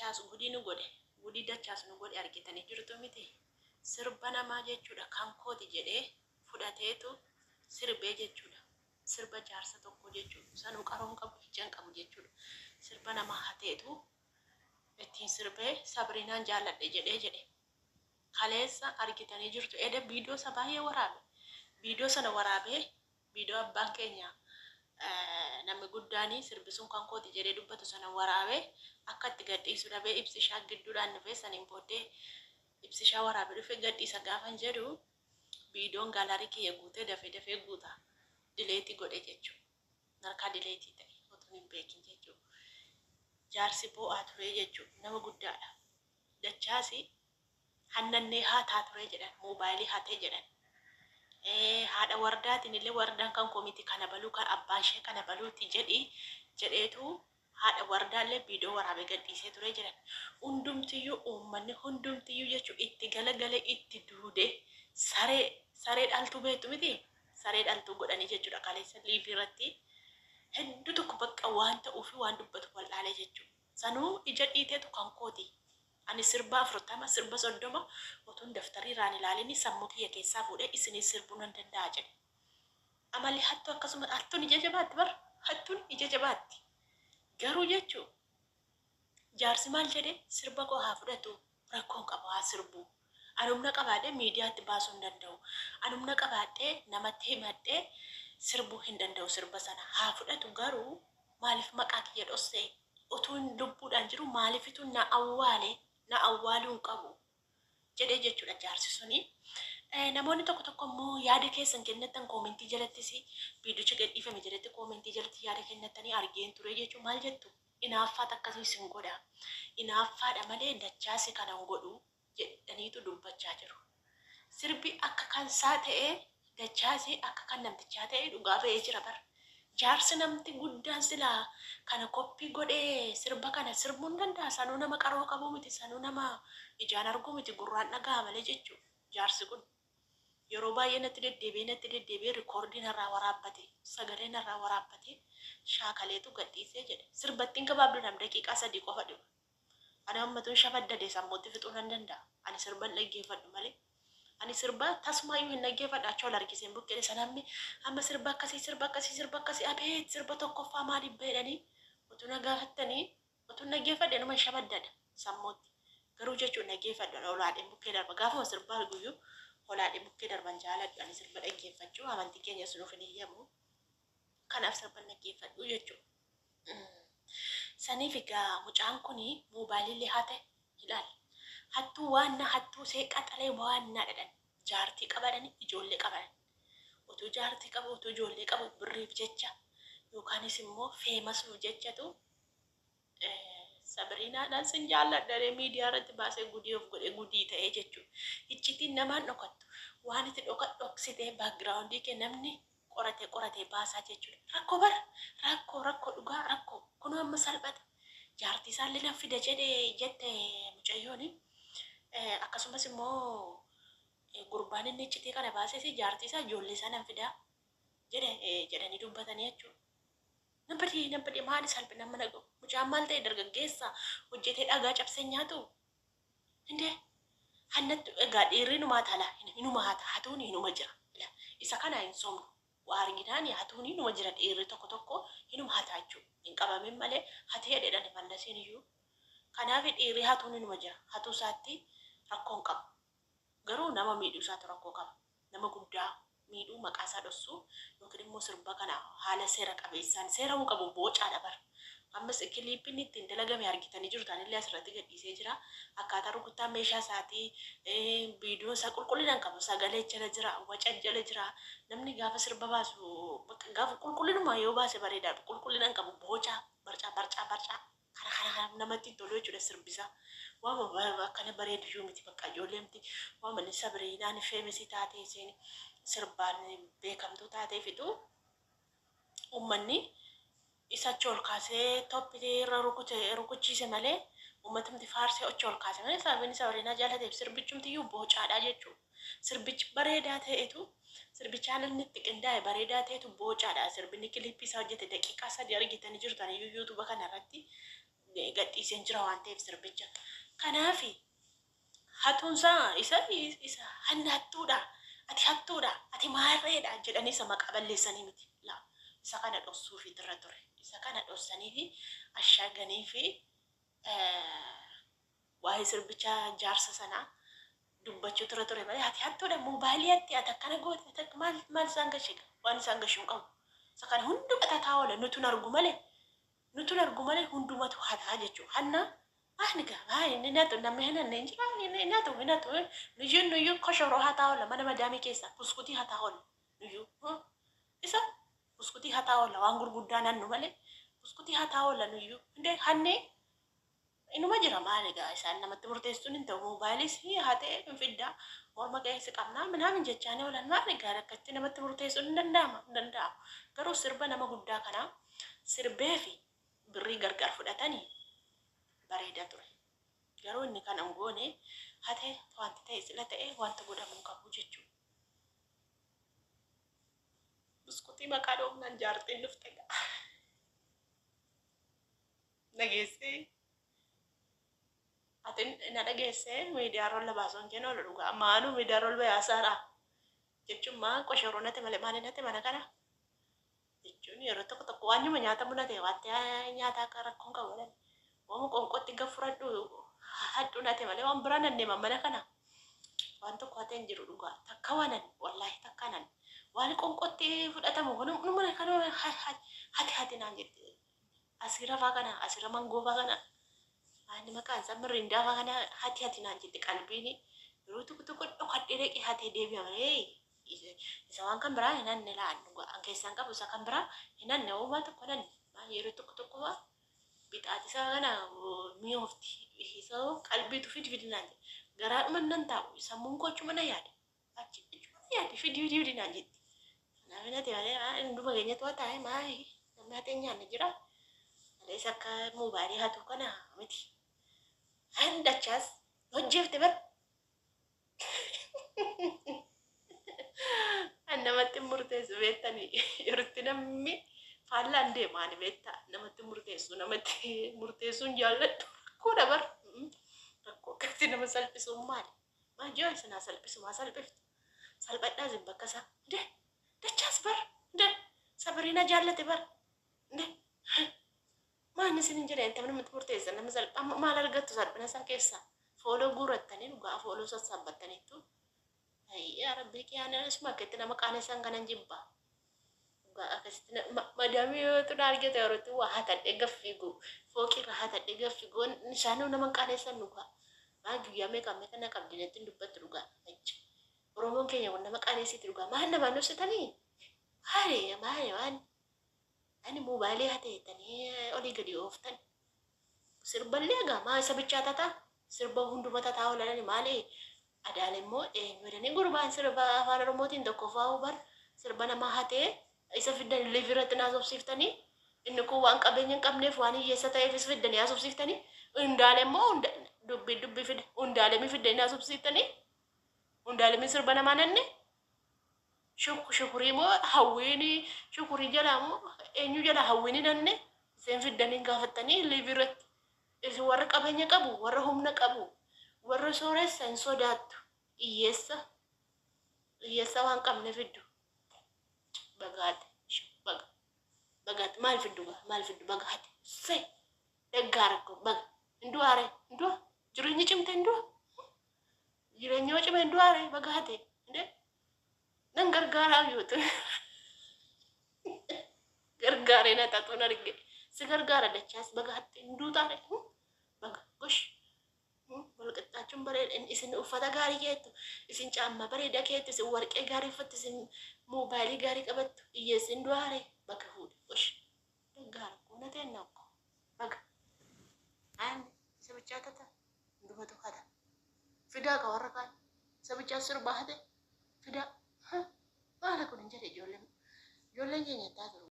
dachaasu gudii nu godhe gudii dachaasu nu godhe argitanii jirtu miti. Sirba namaa jechuudha kan kooti jedhee fudhateetu sirbee jechuudha. Sirba jaarsa tokko jechuudha. Sanuu qaroon qabu ijaan qabu jechuudha. Sirba namaa hateetu ittiin sirbee Sabrinaan jaalladhe jedhe. Kaleessa argitanii jirtu. Eda viidiyoo isa baay'ee waraabe. Viidiyoo sana waraabee viidiyoo abbaan keenya namni guddaanii sirbisuun kan kooti jedhee dubbatu sana waraabee akka itti gadhiisu dhabee ibsishaa gidduudhaan dhufee saniin booddee ibsishaa waraabee dhufee gadhiisa gaafan jedhu viidiyoon gaalarii kiyya guutee dafee guuta dileetii godhe jechuudha. Narkaa dileetii ta'e otoo hin beekin jechuudha. Jaarsi boo'aa ture jechuudha. Nama guddaadha. Dachaasi hannannee haataa ture jedhan moobaayilii hatee jedhan. Haadha wardaatiin illee wardaan kan komiti kana baluu kan abbaan ishee kana baluuti jedheetu haadha wardaallee viidiyoo waraabee gadhiisee ture jedhan. Hundumtiyyuu uummanni hundumtiyyuu jechuun itti galagale itti duude saree dhaltuu beektu miti saree dhaltuu godhanii jechuudha. Kaleessa liivii irratti hedduu tokko bakka waan ta'uu fi waan dubbatu wal'aalee jechuudha. Sanuu ija dhiiteetu kan kooti. Ani sirba 40 sirba 30 otuun daftarii irraan ilaalini sammuu kiyya keessaa fuudhee isinii sirbuu nan danda'a jedhe. Amalli hattuu akkasuma hattuun ija jabaatti bar hattuun ija jabaatti. Garuu jechuun jaarsi maal jedhee sirba koo haa fudhatu rakkoon qabu haa sirbu. Anumna qabaadhee miidiyaatti baasuu hin danda'u. Anumna qabaadhee namatti himadhee sirbuu hin danda'u sirba sana haa fudhatu garuu maaliif maqaa kiyya dhossee utuun lubbuudhaan jiru maaliifitu na awwaaluun qabu jedhee jechuudha jaarsi suni. Namoonni tokko immoo yaada keessan kennatan koomentii jalattis viidiyocha gadhiifame jalatti koomentii jalatti yaada kennatanii argeen ture jechuun maal jettu inaaffaat akkasii sin godha inaaffaadha malee dachaasi kanan godhu jedhaniitu dubbachaa jiru. Sirbi akka kansaa ta'ee dachaasi akka kan namtichaa ta'ee dhugaa ba'ee jira bara. Jaarsi namti guddaan silaa kana koppii godhee sirba kana sirbuun danda'a. Sanuu nama qaroo qabu miti. Sanuu nama ijaan argu miti. Gurraan dhagaa malee jechuudha. Jaarsi kun yeroo baay'ee natti deddeebi'ee rikoordiin irraa waraabbate sagaleen irraa waraabbate shaakaleetu gadhiisee jedhe. Sirbattiin gabaabduudhaan daqiiqaa 3 qofa dhibu. Ani hammatuun shabaddade sammuutti fixuu nan danda'a. Ani sirban dhaggeeffadhu malee. Ani sirba tasmaayyuu hin dhaggeeffadhu achoo larkiseen buqqee sanamni amma sirba akkasii abeet sirba tokkoffaa maaliif beedhanii utuu na gaafattanii utuu dhaggeeffadhe numa shabaddada sammuutti. Garuu jechuun dhaggeeffadhu olaadheen buqqee darba gaafuma sirbaa guyyuu olaadheen buqqee darban jaaladhu. Ani sirba dhaggeeffachuu amantii keenya sunuuf hin eeyyamu. Kanaaf sirba dhaggeeffadhu jechuudha. Saniif egaa mucaan kuni moobaayilii hate ilaali. Hattuu waanna hattuu see qaxalee waanna dhadhan jaartii qabadhani ijoollee qaban. Utuu jaartii qabu utuu ijoollee qabu birriif jecha yookaanis immoo feemasuuf jechatu Sabrinaadhaan sin jaalladha miidiyaa irratti baasee gudii of godhe gudii ta'ee jechuudha. Iccitiin namaan dhokattu waan itti dhoksitee baagiraawundii kee namni qoratee baasaa jechuudha. Rakkoo bara rakkoo dhugaa rakkoo kun amma salphata. Jaartii isaallee nan fida jedhee jette mucayyooni. Akkasumas immoo gurbaan inni iccitii kana baasee jaartii isaa ijoollee isaa nan fidaa jedhanii dubbatanii jechuudha. Nabbadii maali salphina mana gahu mucaan maal ta'e dargaggeessa hojjetee dhagaa cabsee nyaatu. Indee hannatti egaa dhiirri numaa taala inuma hatuun inuma jira. Isa kana hin soomnu waa arginaan hatuun inuma jira dhiirri tokko inuma hataa jechuudha. Hin qabamin malee hatee dheedhan mallaseen iyyuu. Kanaaf dhiirri hatuun inuma jira. Hatuu isaatti rakkoon qaba. Garuu nama miidhuu isaatu rakkoo qaba. Nama guddaa miidhuu maqaa isaa dhossuu yookiin immoo sirba kana haala seera qabeessaan seera hin qabu bocaadha bara. Ammas kiliippiin ittiin dalagame argitanii jirtan illee asirratti gadhiisee jira. Akkaataa rukuttaa meeshaa isaatii viidiyoo isaa qulqullinaan qabu sagalee jala jira waca jala jira. Namni gaafa sirba baasu gaafa qulqullinuma yoo baase bareedaadha. Qulqullinaan qabu boca barcaa kana namatti tolu jechuudha sirbisa. Waama akkana bareedu yoo miti bakka ijoollee miti waama ni Sabrinaan feemisi taatee isheen sirbaan beekamtuu taatee fixu uummanni isa ol kaasee toppitee irra rukuchiise malee uummatumti faarsee ol kaase malee Sabrinaan Sabrinaa jaalateef sirbichumtiyyuu bocaadha jechuudha. Sirbichi bareedaa ta'etu sirbichaan inni itti qindaa'e bareedaa ta'etu bocaadha. Sirbinni kiliippii isaa hojjete daqiiqaa 3 argitanii jirtan yuutuuba kanarratti gadhiiseen jira waan ta'eef sirbicha. Kanaafi hatuunsaa isa hanni hattuudha. Ati hattuudha. Ati maarreedha jedhanii isa maqaa balleessanii miti. Laa isa kana dhoksuufi irra ture. Isa kana dhoksanii fi ashaaganii fi waa'ee sirbicha jaarsa sanaa dubbachuu irra ture malee ati hattuudha moobaayilii ati akkana goote maal isaan gashiga waan isaan gashuun qabu. Isa kana hunduma tataa oola nutu argu malee hundumatu hataa jechuudha. Hanna ani gaba inni natu namni hana nenjira inni natu nuyu koshoro hataa oola mana madaamii keessa buskutii hataa oola nuyu isa buskutii hataa oola waan gurguddaa nannu malee buskutii hataa oola nuyu inde hanne inuma jira maali gaa isaan namatti murteessuun hin ta'u moobaayilis hatee fiddaa morma keessi qabnaa minaamin jechaanii oolan maali gaa rakkatti namatti murteessuun hin danda'amu garuu sirba nama guddaa kanaa sirbee fi birrii gargar fudhatanii bareeda ture. Garuu inni kan angoone hatee wanti ta'e sila ta'e wanta godhamuu qabu jechuudha. Buskutii maqaa dhoofnaan jaartiin dhufte gaa. Dhageessee ati na dhageessee miidiyaa rolla baasuun kennu ol dhugaa maaluu miidiyaa rolla bayaasaadha jechuun maa qoshoroo natti malee maali natti mana kana jechuun yeroo tokko waan nyuma nyaata mul'ate wanti nyaata akka rakkoon qabu dha. Waan qonqootti gaffuradhu hadhu natti malee waan biraan anneema mana kana waan tokko hateen jiru dhugaa takka waanan wallaahi takkaanan waan qonqootti fudhatamu numa kana hati naan jette asira faa kana asira mangoo faa kana. Ani maqaan isaa mirindaa faa kana hati naan jette qalbiini yeroo tokko dhokadhee dhaqee hatee deebi'a malee isa waan kan biraa hin anne laan dhugaa keessaan qabu isa kan biraa hin anne uumaa tokko nan yeroo tokko bitaati isaa kana mi'oofti isa qalbiitu fidi naan jette garaadhuma nan taa'u sammuun kochuu mana yaada achi fidi naan jette. Kanaaf natti malee hunduma keenyatu waa taa'e maali namni hatee nyaanne jira malee isa akka moobaayilii hatu kana miti. Handachaas hojjeefte bar namatti murteessu beektanii yerootti namni faallaan deemaan beektaa namatti murteessuun jaalladhu rakkoo dabar rakkoo akkatti nama salphisuun maal joo isinaa salphisu maa salphiftu salphadhaa zin bakka isaa dachaas bar sabariina jaallate bar maan isin jedheen tamni namatti murteessan nama salphaa maal argattu salphina isaa keessaa fooloo guurrattanii dhugaa fooloo sassaabbattaniitu. Ya Rabbi kianas maket nama kanesan kanan jibba. Ga akasti madami tu narge te oroti wa hata dega figu. Foki ra hata dega figu nisanu nama kanesan nuga. Magi ya meka kana kabdinetin dubat ruga. Oromon kenya nama kanesi ruga. Mana manusia tani. Hari ya mayan. Ani mobile hate tani oli gadi oftan. Sirballe aga ma sabicha tata. Sirba hundu mata tahu lani male. Ada lemmo wedani gurbaan sirba afaan oromootiin tokko fa'aa bar sirba nama hatee isa fiddan liviratti naasofsiiftanii inni kun waan qabeenya hin qabneef waan hiyyeessa ta'eefis fiddanii naasofsiiftanii hundaalemmoo dubbii fidde hundaalemii fiddanii naasofsiiftanii hundaalemii sirba namaa nanne shukurii moo hawwiini shukurii jalaa moo eenyu jala hawwiini nanne iseen fiddanii gaafattanii liviratti isin warra qabeenya qabu warra humna qabu. Warra sooressa hin sodaattu hiyyeessa waan qabne fiddu bagaate maal fiddu bagaate se daggaara ko baga induare jireenyi cimte jireenyi cimte induare bagaate inde nan gargaaraa yootu gargaaree na tatuun arge si gargaara dachaas bagaate induutaare baga gosh. Walqixxaachuun bareeda isin uffata gaarii keettu isin caamma bareeda keettu isin warqee gaarii uffattu isin moobaayilii gaarii qabattu hiyyeessin du'aare bakka fuudhe gosh daggaara kuna ta'en nakko baga aan sabichaa tata hundumatu hata fidaa ka warra kaan sabichaa sirbaa hate fidaa maala kun hin jedhe ijoolleen keenya taatu